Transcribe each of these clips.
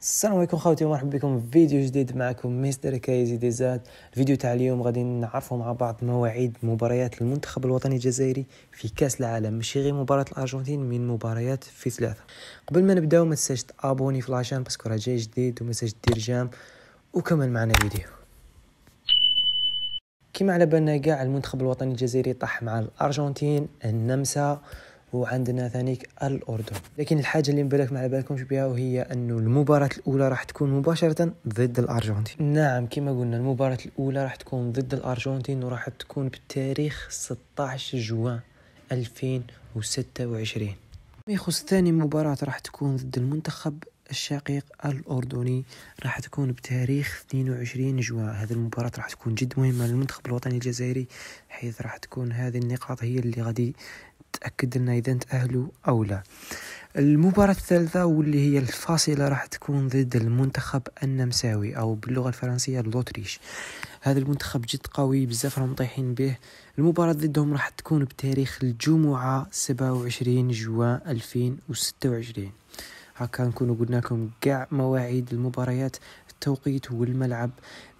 السلام عليكم خوتي ومرحبا بكم في فيديو جديد. معكم مستر كايزي ديزاد. الفيديو تاع اليوم غادي نعرفوا مع بعض مواعيد مباريات المنتخب الوطني الجزائري في كاس العالم، ماشي غير مباراة الارجنتين، من مباريات في ثلاثه. قبل ما نبداو ما تنساش تابوني في لاشين باسكو راه جاي جديد، وما تنساش دير جام وكمل معنا الفيديو. كما على بالنا كاع المنتخب الوطني الجزائري طاح مع الارجنتين، النمسا، وعندنا ثانيك الأردن. لكن الحاجة اللي مبالك ما على بالكمش بها وهي أنه المباراة الأولى راح تكون مباشرة ضد الأرجنتين. نعم كما قلنا المباراة الأولى راح تكون ضد الأرجنتين، وراح تكون بتاريخ 16 جوان 2026. يخص ثاني مباراة راح تكون ضد المنتخب الشقيق الأردني، راح تكون بتاريخ 22 جوان. هذه المباراة راح تكون جد مهمة للمنتخب الوطني الجزائري، حيث راح تكون هذه النقاط هي اللي غادي تأكد لنا إذا تأهلوا أو لا. المباراة الثالثة واللي هي الفاصلة راح تكون ضد المنتخب النمساوي أو باللغة الفرنسية الأوتريش. هذا المنتخب جد قوي بزاف، راهم طايحين به. المباراة ضدهم راح تكون بتاريخ الجمعة 27 جوان 2026. هكا نكونوا قلنا لكم كاع مواعيد المباريات، التوقيت والملعب.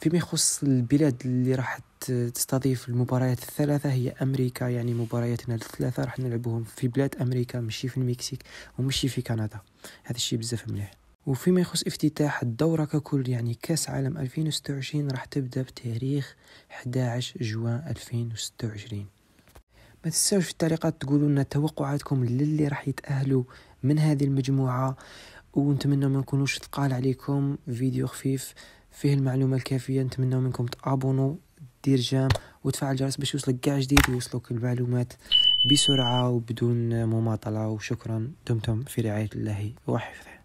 فيما يخص البلاد اللي راح تستضيف المباريات الثلاثة هي أمريكا، يعني مبارياتنا الثلاثة راح نلعبوهم في بلاد أمريكا، مشي في المكسيك ومشي في كندا. هذا الشيء بزاف مليح. وفيما يخص افتتاح الدورة ككل، يعني كاس عالم 2026 راح تبدأ بتاريخ 11 جوان 2026. ما تنساوش في التعليقات تقولوا لنا توقعاتكم للي راح يتأهلوا من هذه المجموعة، ونتمنى ما نكونوش ثقال عليكم. فيديو خفيف فيه المعلومة الكافية. نتمنى منكم تابونوا، دير جام وتفعل الجرس باش يوصلك كاع جديد ويوصلوك المعلومات بسرعة وبدون مماطلة. وشكرا، دمتم في رعاية الله وحفظه.